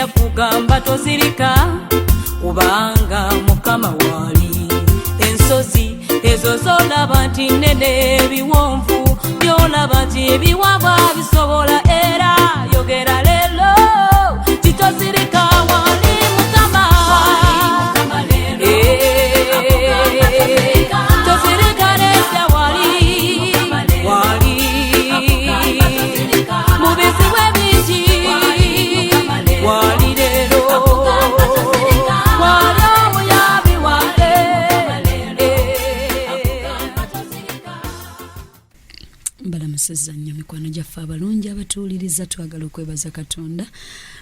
yakugamba tozirika kubanga mukama wali. Ensozi ezo zolaba nti nnene, ebiwonvu byolaba nti ebiwabwa bisobola, era yogera lelo titozirika wali mukama. Tozirika nesa wali mubizibu ebingi wali lero wali omuyabi wange. Mbalamusizza nnyo mikwano gyaffe abalungi abatuwuliriza, twagala okwebaza Katonda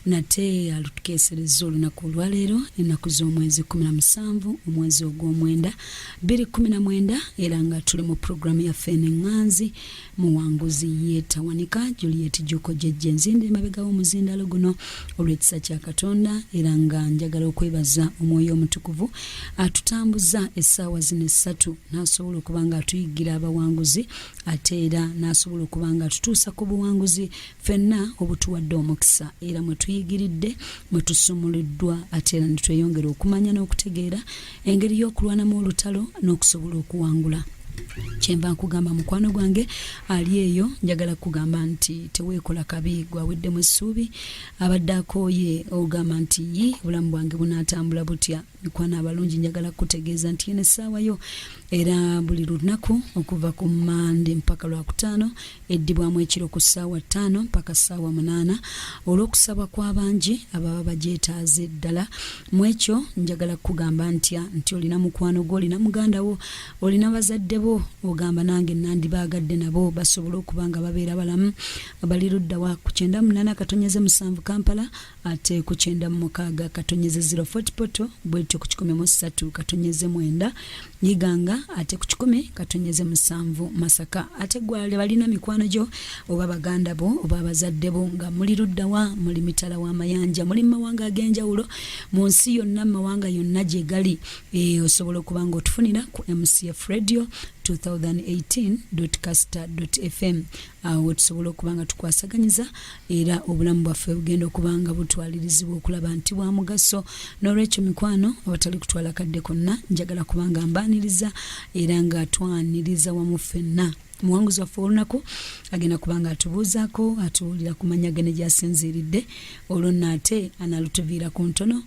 nate alutukeesereza olunaku olwaleero, ennaku z'omwezi 17 omwezi ogw'omwenda 2019, era nga tuli mu programu yaffe enenganzi muwanguzi yeetawanika Juliet Joko Jejje, nzinde emabega w'omuzindalo guno olw'ekisa kya Katonda, era nga njagala okwebaza omwoyo omutukuvu atutambuza essaawa zino 3 n'asobola okuba nga atuyigira abawanguzi, ate era n'asobola okuba nga atutuusa ku buwanguzi ffenna obutuwadde omukisa, era mwe tuyigiridde mwe tusumuluddwa, ate era ne tweyongera okumanya n'okutegeera engeri y'okulwanamu olutalo n'okusobola okuwangula. Kyemba nkugamba mukwano gwange ali eyo, njagala kugamba nti teweekola kabi gwaweddemu essuubi, abadde akooye ogamba nti obulamu bwange bunaatambula butya. Mikwano abalungi, njagala kutegeeza nti eno essaawa yo era buli lunaku okuva ku Mande mpaka Lwakutaano eddibwamu ekiro ku ssaawa 5 mpaka ssaawa 8 olw'okusaba kw'abangi ababa bagyetaaze ddala. Mu ekyo njagala kugamba nti olina mukwano gwo, olina muganda wo, olina bazadde bo, ogamba nange nandibaagadde nabo basobole okuba nga babeera balamu. Bali ludda wa ku 98 katonyeze 7 Kampala, ate ku 96 katonyeze 040 Poto, bwetyo ku 103 katonyeze 9 Iganga, ate ku 10 katonyeze 7 Masaka. Ate gwale balina mikwano gyo oba baganda bo oba abazadde bo nga muli ludda wa, muli mitala w'amayanja, muli mawanga ag'enjawulo mu nsi yonna, mawanga yonna gye gali, osobola okuba nga otufunira ku MCF Radio 2018.caster.fm. Awo tusobola okuba nga tukwasaganyiza, era obulamu bwaffe bugenda okuba nga butwalirizibwa okulaba nti bwa mugaso. N'olwekyo mikwano abatali kutwala kadde konna, njagala kuba nga mbaaniriza era nga twaniriza wamu ffenna. Muwanguzi waffe olunaku agenda kuba nga atubuuzaako, atuwulira ku manya gene gy'asinziiridde, olwo nno ate analutuviira ku ntono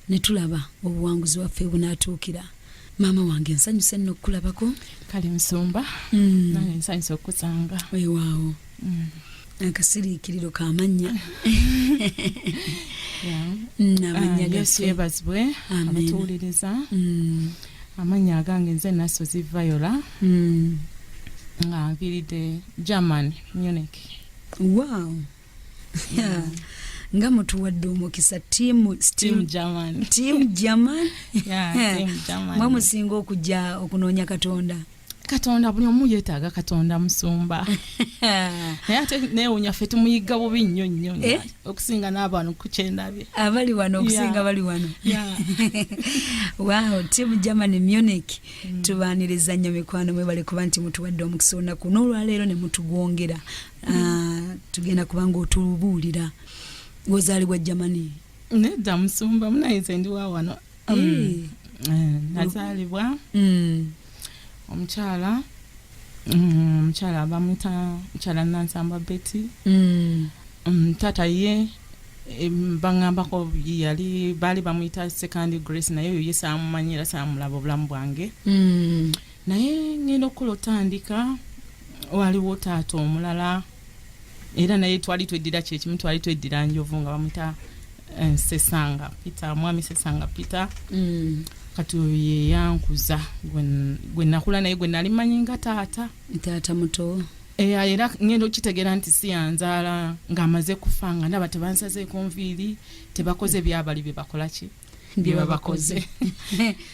ne tulaba obuwanguzi waffe bunaatuukira. Maama wange nsanyuse nno okulabako. Kale Musumba, nange nsanyuse okukusanga. Weewaawo. Akasiriikiriro k'amannya. N'amannya Yesu yeebazibwe abatuwuliriza. Amannya agange nze Nassozi Viola. Nga nviiridde German Munich. Wow. Nga mutuwadde omukisa team German. Team German. Team German. Mwe musinga okujja okunoonya Katonda. Katonda buli omu yeetaaga Katonda Musumba. Naye ate neewuunya ffe tumuyiga bubi nnyo okusinga n'abantu ku kyendabye. Abali wano okusinga bali wano. Wow, Team German Munich. Tubaaniriza nnyo mikwano mwebale kuba nti mutuwadde omukisa olunaku n'olwaleero ne mutugwongera. Tugenda kuba nga otubuulira. Wozaalibwa Germany? Nedda Musumba, munayize ndi wa wano. Nazaalibwa omukyala bamuyita mukyala Nansamba Betty. Taata ye bangambako baali bamuyita Second Grace, naye oyo ye saamumanyira, saamulaba obulamu bwange. Naye ngenda okukola otandika, waliwo taata omulala era naye twali tweddira kyekimu, twali tweddira Njovu nga bamuyita Sesanga Peter, mwami Sesanga Peter. Kati ye yankuza gwe nakula naye gwe nali manyi nga taata muto. Era ngenda okitegeera nti si yanzaala ng'amaze kufa, nga ndaba tebansazeeko nviiri, tebakoze byabali bye bakola ki bye babakoze.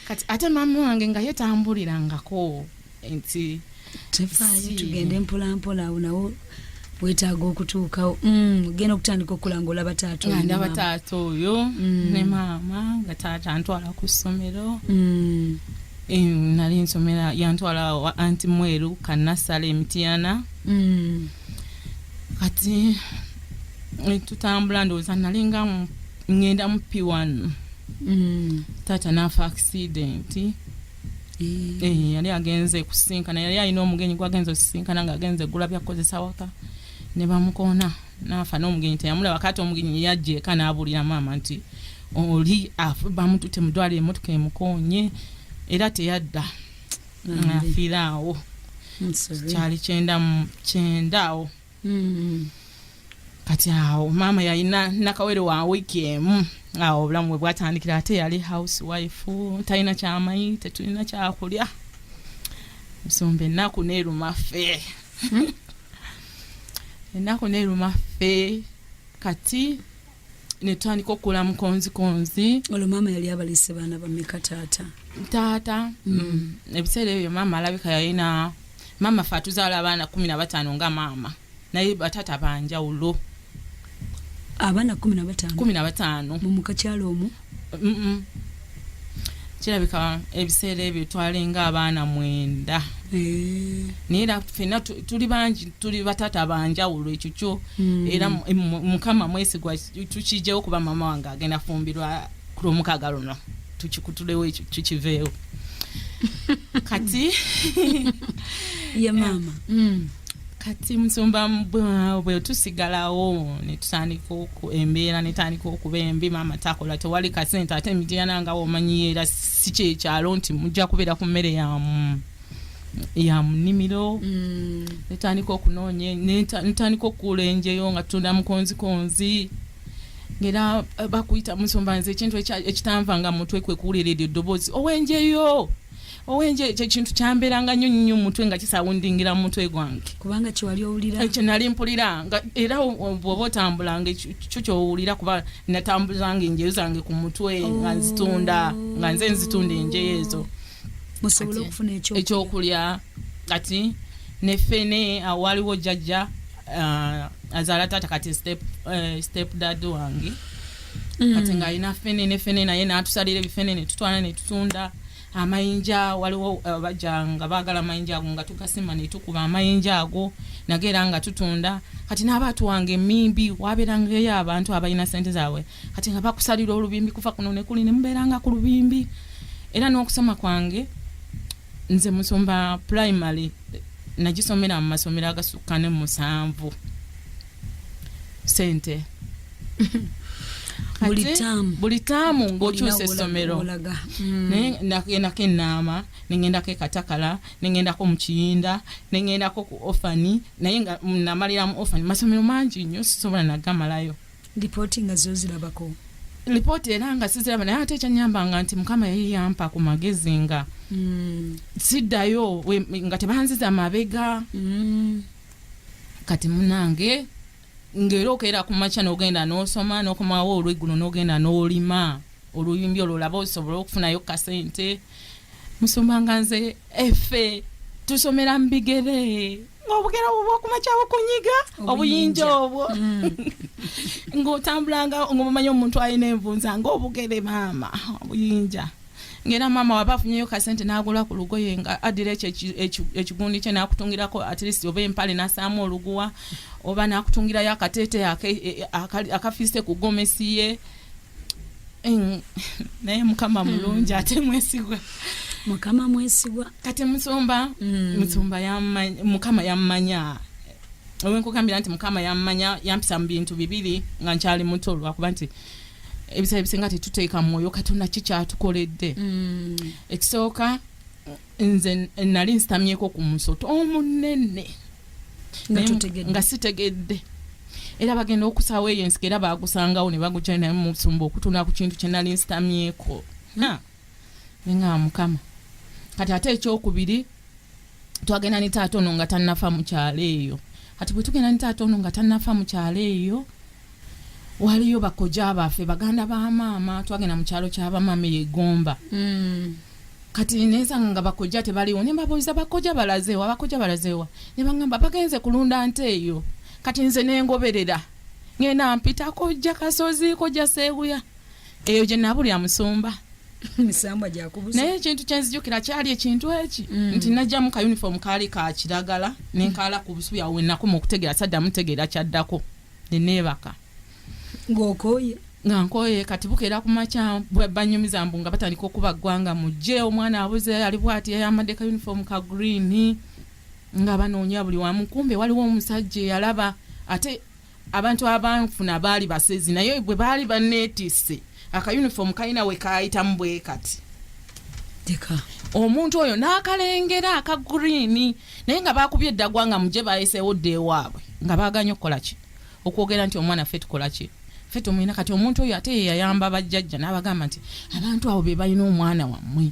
Kati ate maama wange nga yetambulirangako nti tefaayo tugende mpolampola, awo nawo wetaaga okutuukawo. Genda okutandika okulanga olaba taata oyo. Ndaba taata oyo ne maama nga taata antwala ku ssomero. Nali nsomera, yantwala wa anti mweru Kanasala Emitiana. Kati tutambula ndowooza nali nga ngenda mu P1 taata nafa accident yali agenze kusinkana yali alina omugenyi gwagenze okusinkana ng'agenze gula byakozesa waka ne bamukoona nafa n'omugenyi teyamulaba kati omugenyi yajja eka n'abuulira maama nti oli bamutute mudwalire emmotoka emukoonye era teyadda afiira awo kyali 9 awo kati awo maama yalina nakawere wa wiiki emu awo obulamu bwe bwatandikira ate yali housewife talina kyamayi tetulina kyakulya nsumba ennaku neeruma ffe ennaku neeruma ffe kati netutandika okula mukonzikonzi olwo maama yali abalise baana bameka taata ebiseera ebyo maama alabika yalina maama fe atuzaala abaana 15 nga maama naye bataata banjawulo abaana 15 mu mukakyalo omu kirabika ebiseera ebyo twalinga abaana 9 naye era ffenna tuli bangi tuli bataata banjawulo ekyo kyo era mukama mwesigwa tukijjewo kuba maama wange agenda fumbirwa ku lw'omukaaga luno tukikutulewo ekyo kikiveewo kati ye maama kati musumba bwe tusigalawo ne tutandika embeera netandika okuba embi maama takola tewali kasente ate emitiana nga womanyi era si kyekyalo nti mujja kubeera ku mmere ya munimiro netandika okunoonya netandika okulenjeyo nga tutunda mukonzikonzi ngera bakuyita musumba nze ekintu ekitanvanga mu mutwe kwe kuwulira eryo eddoboozi owenje ekintu kyambeeranga nnyo mutwe nga kisawundingira mu mutwe gwange kubanga kiwali owulira ekyo nali mpulira era bw'oba otambulanga kyo kyowulira kuba natambulanga enjeyo zange ku mutwe nga nzitunda nga nze nzitunda enjeyo ezo musobole okufuna ekyokulya kati nefene waliwo jjajja azaala taata kati step dad wange kati nga alina fene naye n'atusalira ebifene ne tutwala ne tutunda amayinja waliwo bajja nga baagala amayinja ago nga tugasima ne tukuba amayinja ago nageera nga tutunda kati n'abaatu wange emimbi wabeerangayo abantu abalina sente zaabwe kati nga bakusalira olubimbi kuva kuno ne kuli ne mubeeranga ku lubimbi era n'okusoma kwange nze musumba primary nagisomera mu masomero agasukka ne 7 sente buli taamu ng'okyusa essomero nagendako ennaama neŋŋendako ekatakala neŋŋendako mu kiyinda neŋŋendako ku ofani naye nga namaliramu ofani masomero mangi nnyo sisobola nagamalayo lipooti nga zozirabako lipooti era nga siziraba naye ate ekyanyambanga nti mukama yali yampa ku magezi nga siddayo nga tebanziza mabega kati munange ngero okera ku macha n'ogenda n'osoma n'okomawo olw'eggulu n'ogenda n'olima oluyimbi olwo olaba osobola okufunayo kasente musombanga nze effe tusomera mu bigere ng'obugere obwo bw'okumacha bukunyiga obuyinja obwo ng'otambulanga ng'omumanyi omuntu alina envunza ng'obugere maama obuyinja ngera maama waba afunyeyo kasente n'agula ku lugoye nga addira ekigundi kye n'akutungirako at least oba empale n'assaamu oluguwa oba n'akutungirayo akateete akafiste ku gomesi ye naye mukama mulungi ate mwesigwa mukama mwesigwa kati musumba mukama yammanya owenkugambira nti mukama yammanya yampisa mu bintu bibiri nga nkyali muto lwakuba nti ebiseera ebisinga tetuteeka mwoyo katonda kikyatukoledde ekisooka nze nali nsitamyeko ku musoto omunene nga sitegedde era bagenda okusawo eyo ensika era bagusangawo ne bagukyalinayo musumba okutunda ku kintu kye nali nsitamyeko nenga mukama kati ate ekyokubiri twagenda ni taata ono nga tannafa mu kyalo eyo kati bwe tugenda ni taata ono nga tannafa mu kyalo eyo waliyo bakoja baffe baganda ba maama twagenda mu kyalo ky'abamaama Egomba kati neza nga bakoja tebaliwo ne mbabuuza bakoja balazeewa ne bangamba bagenze kulunda nte eyo kati nze nengoberera ngenda mpita kojja Kasozi kojja Seebuya eyo gye nabulya musumba misamba gyakubuza naye ekintu kyenzijukira kyali ekintu eki nti najjamu ka uniform kaali ka kiragala nenkala ku busubi awo nakoma okutegeera sadda mutegeera kyaddako neneebaka ng'okooye nga nkoye kati bukeera ku makya banyumiza mbu nga batandika okuba ggwanga mujje omwana abuze ali bwati yayambadde ka uniform ka green nga banoonya buli wamu kumbe waliwo omusajja yalaba ate abantu abanfuna baali basezi naye bwe baali baneetisse aka uniform kalina we kaayitamu bwe kati deka omuntu oyo n'akalengera aka green naye nga baakubye eddagwa nga mujje bayeseewo dde ewaabwe nga baaganya okukola ki okwogera nti omwana ffe tukola ki ffe tumwina kati omuntu oyo ate yeyayamba bajjajja n'abagamba nti abantu abo be balina omwana wammwe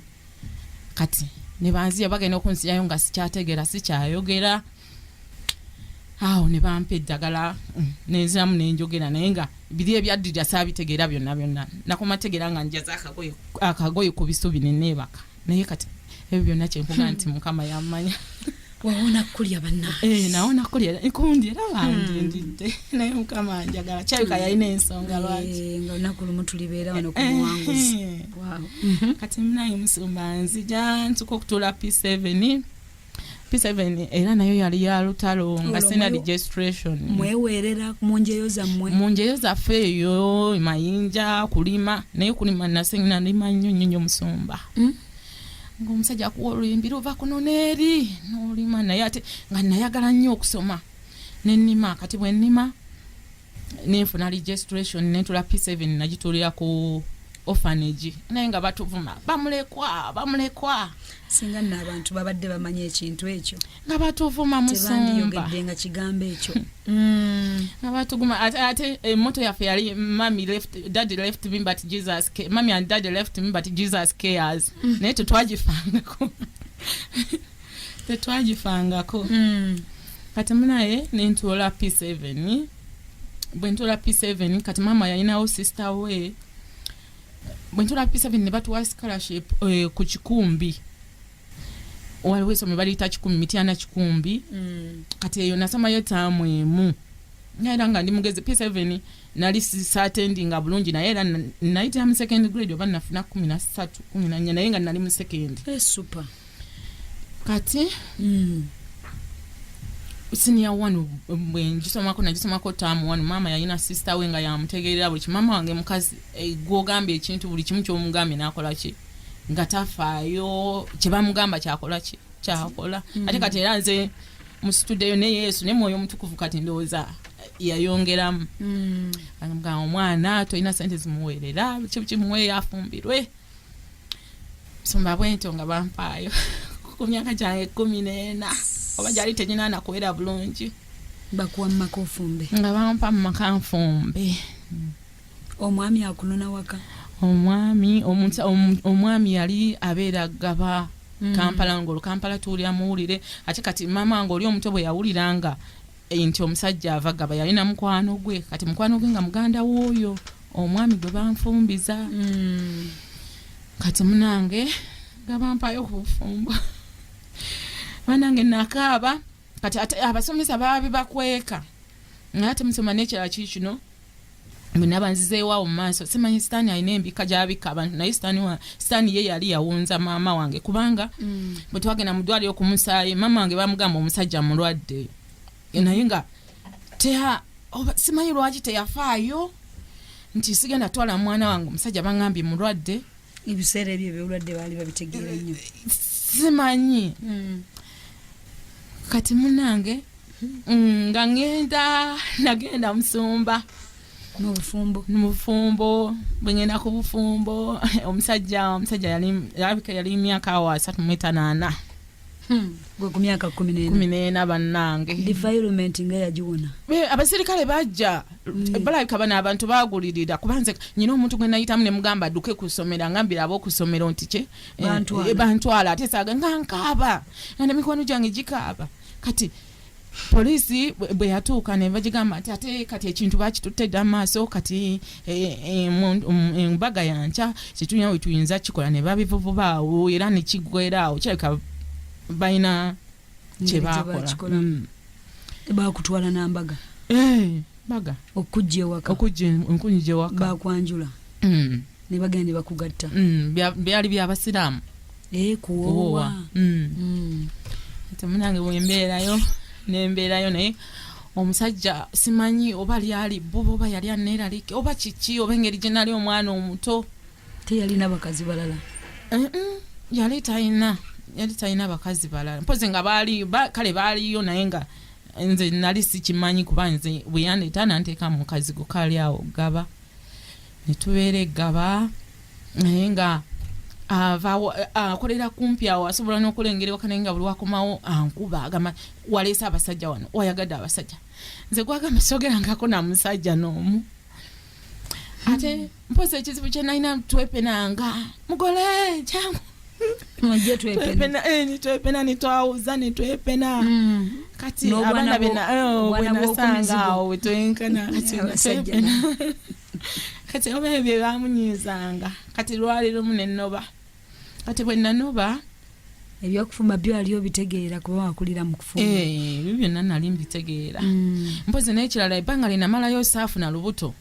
kati ne banziya bagenda okunsiyayo nga sikyategeera sikyayogera awo ne bampa eddagala nenziramu nenjogera naye nga biri ebyaddira saabitegeera byonna byonna nakumategeera nga njaza akagoye ku bisubi neneebaka naye kati ebyo byonna kyenkuga nti mukama yammanya wawona kulya banna nawona kulya kundi era bandindidde naye mukama njagala kyayuka yalina ensonga lwaki nga olunaku lumu tulibeera wano ku buwanguzi kati munaye musumba nzija ntuka okutuula P7 era nayo yali ya lutalo nga sina registration mwewerera munjeyo zammwe munjeyo zaffe eyo mayinja kulima naye kulima nasengina ndima nnyo musumba ng'omusajja akuwa oluyimbi luva kuno neeri n'olima naye ate nga nayagala nnyo okusoma nennima kati bwe nnima nenfuna registration nentula P7 nagituulira ku orphanage naye nga batuvuma bamulekwa singa nno abantu babadde bamanya ekintu ekyo nga batuvuma musumba tebandiyogedde nga kigambo ekyo nga batuguma ate emmoto yaffe yali daddy left me but Jesus mami and daddy left me but Jesus cares naye tetwagifangako kati munaye nentuola P7 bwe ntuola P7 kati mama yalinawo sister we bwe ntuola P7 ne batuwa scholarship ku Kikumbi waliwo esomero baliyita Kikumbi Mityana Kikumbi kati eyo nasamayo taamu emu era nga ndi mugezi P7 nali sisatendinga bulungi naye era nayitira mu second grade oba nafuna 13 14 naye nga nali mu second super kati senior one bwe nagisomako taamu one mama yalina sister we nga yamutegeerera buli kimama wange mukazi gw'ogambye ekintu buli kimu ky'omugambye n'akola ki nga tafaayo kye bamugamba kyakola ate kati era nze mu studio ne Yesu ne Mwoyo Mutukuvu kati ndowooza yayongeramu nga omwana tolina sente zimuweerera kimuwe yafumbirwe nsumba bwento nga bampaayo ku myaka gyange 14 oba gyali tenyina kuwera bulungi bakuwa mu maka ofumbe nga bampa mu maka nfumbe omwami akunona waka omwami yali abeera gaba Kampala Kampala tuulira muwulire ate kati mama nga oli omuto bwe yawuliranga nti omusajja ava gaba yalina mukwano gwe kati mukwano gwe nga muganda w'oyo omwami gwe banfumbiza kati munange nga bampayo ku bufumbo banange nakaaba kati ate abasomesa baabi bakweka ngate musoma n'ekirala kino bwenabanzizeewo mu maaso simanyi sitaani alina embika gy'abika abantu naye sitaani ye yali yawunza maama wange kubanga bwe twagenda mu ddwaliro okumusaayi maama wange bamugamba omusajja mulwadde naye nga simanyi lwaki teyafaayo nti sigenda twala mwana wange omusajja bangambye mulwadde ebiseera ebyo ebyolwadde baali babitegeera nnyo simanyi kati munange nga nagenda musumba mubufumbo bwengenda ku bufumbo omusajja yali myaka 38 gwe ku myaka 14 bannange defilement nga yagiwona abasirikale bajja balabika bana abantu bagulirira kubanze nyina omuntu gwe nayitamu ne mugamba adduke ku ssomero angambira ab'okusomero nti kye bantwala ate saaga nga nkaaba nga mikwano gyange gikaaba kati polisi bwe yatuuka ne bagigamba ati ate kati ekintu bakitutte dda maaso kati embaga yanca kitunya we tuyinza kikola ne babivuvubaawo era ne kiggweeraawo kirabika balina kye baakola bakutwala n'ambaga baga okujja ewaka enkunyija ewaka bakwanjula ne bagenda ne bakugatta byali by'abasiraamu kuwoowa ate munange bwembeerayo naye omusajja simanyi oba lyali bubo oba yali aneeralike oba kiki oba engeri gye nali omwana omuto teyalina bakazi balala yali talina bakazi balala mpozi nga kale baaliyo naye nga nze nali sikimanyi kuba nze bwe yandeeta nanteeka mu kazigo kaali awo gaba ne tubeera eggaba naye nga akolera kumpi awo asobola n'okulengera ewaka naye nga buli wakomawo ankuba agamba waleese abasajja wano wayagadde abasajja nze gwagamba sogerangako na musajja n'omu ate mpozi ekizibu kye nalina twepenanga mugole jangu twepena nitwawuza nitwepena kati abaana bwenasanga awo wetwenkana kati oba ebyo bamunyizanga kati lwali lumu nenoba kati bwe nanoba ebyokufumba byo aliyo bitegeera kuba wakulira mu kufumba ebyo byonna nali mbitegeera mpozi n'ekirala ebbanga linamalayo saafuna lubuto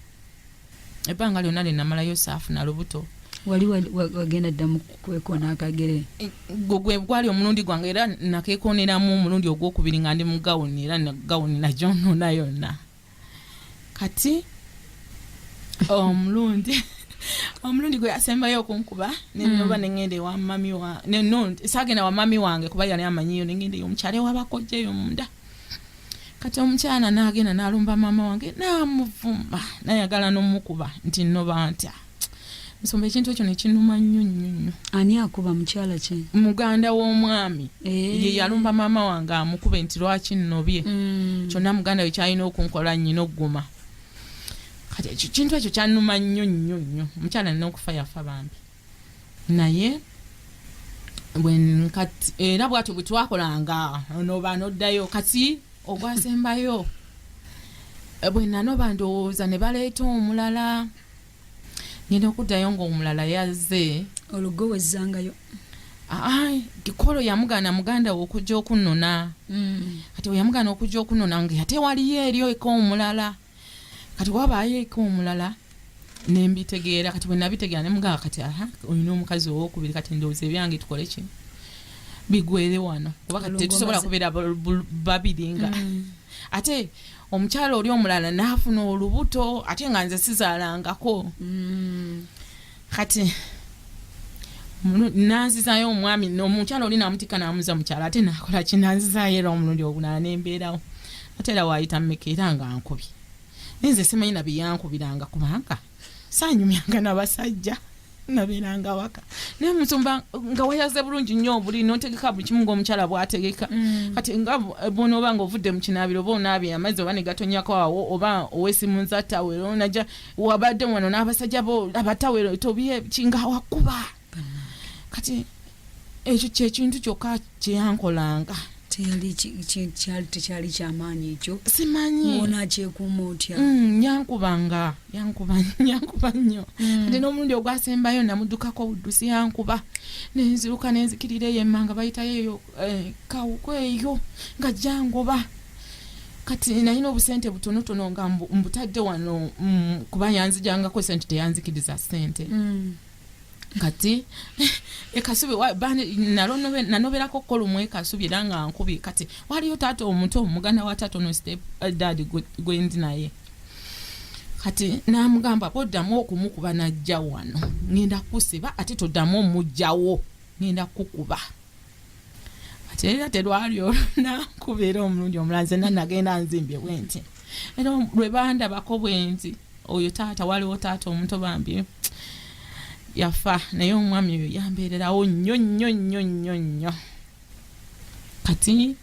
ebbanga lyonna linamalayo saafuna lubuto wali wagenda ddamu kwekona akagere gwe gwali omulundi gwange era nakeekoneramu omulundi ogwokubiri nga ndi mu gawuni era gawuni nagyo nona yonna kati omulundi gwe yasembayo okunkuba nenoba nengende wa mami wa saagenda wa mami wange kuba yali amanyiyo nengende omukyala ewabakojjayo munda kati omukyala n'agenda n'alumba mama wange n'amuvuma nayagala n'omukuba nti nnoba ntya nsomba ekintu ekyo nekinuma nnyo. Ani akuba mukyala kye? Muganda w'omwami ye yalumba mama wange amukube nti lwaki nnobye kyonna muganda we kyalina okunkola nnyina ogguma. Kati ekintu ekyo kyannuma nnyo. Mukyala nina okufa yafa bambi naye era bwatyo bwe twakolanga onoba noddayo kati ogwasembayo bwe nanoba ndowooza ne baleeta omulala ngenda okuddayo ng'omulala yazze olugo wezzangayo kikolo yamugana muganda we okujja okunona kati we yamugana okujja okunona nga ate waliyo eri eka omulala kati wabaayo eka omulala nembitegeera kati bwe nabitegeera ne mugamba kati olina omukazi owokubiri kati ndowooza ebyange tukole kino bigwere wano kuba kati tetusobola kubeera babiri nga ate omukyala oli omulala n'afuna olubuto ate nga nze sizaalangako kati nanzizayo omwami omukyala oli namutika namuza mukyala ate nakola ki nanzizayo era omulundi ogulala nembeerawo ate era waayita mmeka era nga nkubi nze simanyi nabye yankubiranga kubanga saanyumyanga n'abasajja nabeeranga waka naye musumba nga wayaze bulungi nnyo obuli notegeka buli kimu ng'omukyala bw'ategeka kati nga bw'onooba ng'ovudde mu kinaabiro oba onaabye amazzi oba ne gatonyako awo oba owesimu nza tawero onajja wabadde wano n'abasajja bo abatawero tobye kinga wakuba kati ekyo kyekintu kyokka kyeyankolanga tekyali kyamaanyi ekyo simanyi onakyekuuma otya yankuba nnyo kati n'omulundi ogwasembayo namuddukako obuddusi yankuba nenziruka nenzikirira eyo emmanga bayitayo eyo kawuko eyo nga jangoba kati nalina obusente butonotono nga mbutadde wano kuba yanzijangako sente teyanzikiriza sente kati ekasubi nanoberako kolumu ekasubi era nga nkubi kati waliyo taata omuto muganda wa taata ono step dad gwendi naye kati namugamba poddamu okumukuba najja wano ngenda kusiba ate toddamu omugjawo ngenda kukuba kati era terwali olunankuba era omulundi omulala nze nagenda nzimbye bwenti era lwe bandabako bwenti oyo taata waliwo taata omuto bambi yafa naye omwami oyo yambeererawo nnyo kati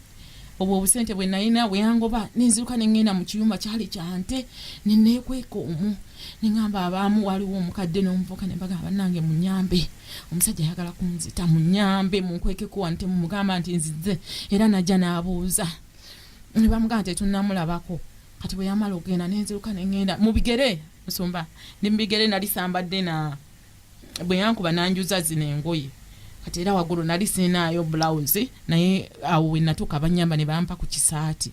obwo obusente bwe nalina bwe yangoba nenziruka nengenda mu kiyumba kyali kyante neneekweka omu nengamba abaamu waliwo omukadde n'omuvuka ne mbagamba bannange munyambe omusajja ayagala kunzita munyambe munkwekeko wante mumugamba nti nzize era najja n'abuuza ne bamugamba tetunnamulabako kati bwe yamala okugenda nenziruka nengenda mu bigere musumba ne mu bigere nali sambadde na bwe yankuba nanjuza zino engoye kati era waggulu nali siinaayo blouse naye awo we natuuka banyamba ne bampa ku kisaati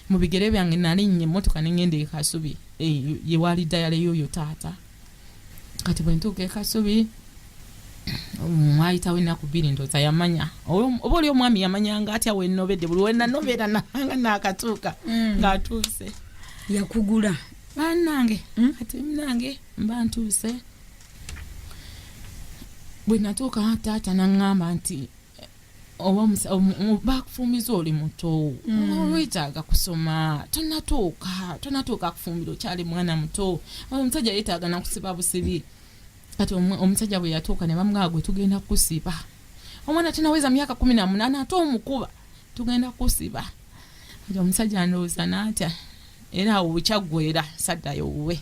mu bigere byange nali nnye emmotoka nengenda ekasubi ye waali ddayala y'oyo taata kati bwe ntuuka ekasubi ayitawo ennaku bbiri ndooza yamanya oba oli omwami yamanyanga atya wennobedde buli wenanobera nanga naakatuuka ng'atuuse yakugula bannange kati nange mba ntuuse bwe natuuka taata naŋŋamba nti bakufumbizza oli muto olwetaaga kusoma tonatuuka kufumbira okyali mwana muto omusajja yeetaaga nakusiba busibi kati omusajja bwe yatuuka ne bamugamba gwe tugenda kusiba omwana tinaweza myaka 18 ate omukuba tugenda kusiba kati omusajja ndowooza n'atya era awo bukyaggwera saddayo wuwe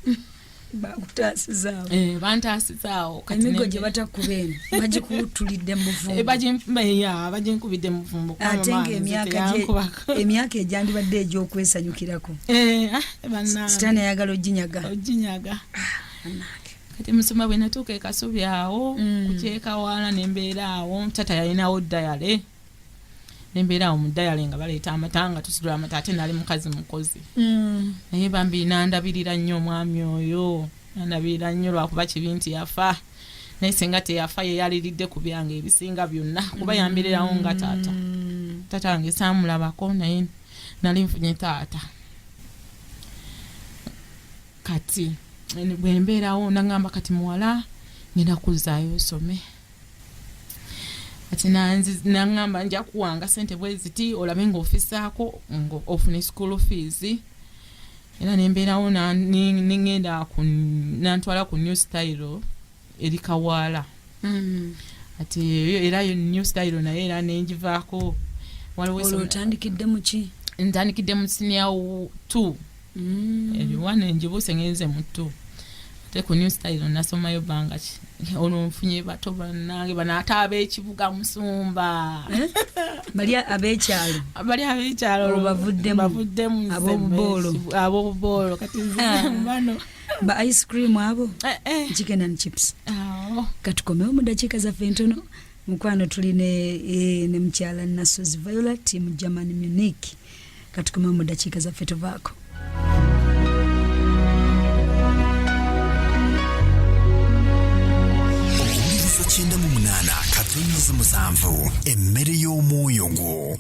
bakutaasizaawo bantaasizaawo emigo gye batakubeeno bagikutulidde mu buvumbu baginkubidde mu buvumbu ate ng'emyaka egyandibadde egy'okwesanyukirako sitaani ayagala oginyaga kati musoma bwe natuuka e Kasubi awo kukyekawaala nembeera awo tata yalinawo ddayale nembeera awo mu ddayale nga baleeta amata nga tusitula amata ate nali mukazi mukozi naye bambi nandabirira nnyo omwami oyo nandabirira nnyo lwakuba kibi nti yafa naye singa teyafa ye yaliridde ku byange ebisinga byonna kuba yambirirawo nga taata wange saamulabako naye nali nfunye taata kati bwe mbeerawo naŋŋamba kati muwala ngenda kuzzaayo osome kati naŋŋamba nja kuwanga ssente bwe ziti olabe ng'ofisaako ofune school fees era nembeerawo nengenda nantwala ku new style eri Kawaala ati era new style naye era nengivaako otandikidde mu ki ntandikidde mu senior 2 eriwane njibuuse ngenze mu 2 ate ku new style nasomayo bbanga ki olwo nfunye bato bannange bano ate ab'ekibuga Musumba bali ab'ekyalo bavuddemu ab'obuboolo kati bano ba ice cream abo chicken and chips katukomewo mu dakiika zaffe entono mukwano tuli ne mukyala Nassozi Viola team German Munich katukomewo mu dakiika zaffe tuvaako Kyenda mu 8 katonda 7 emmere y'omwoyo gwo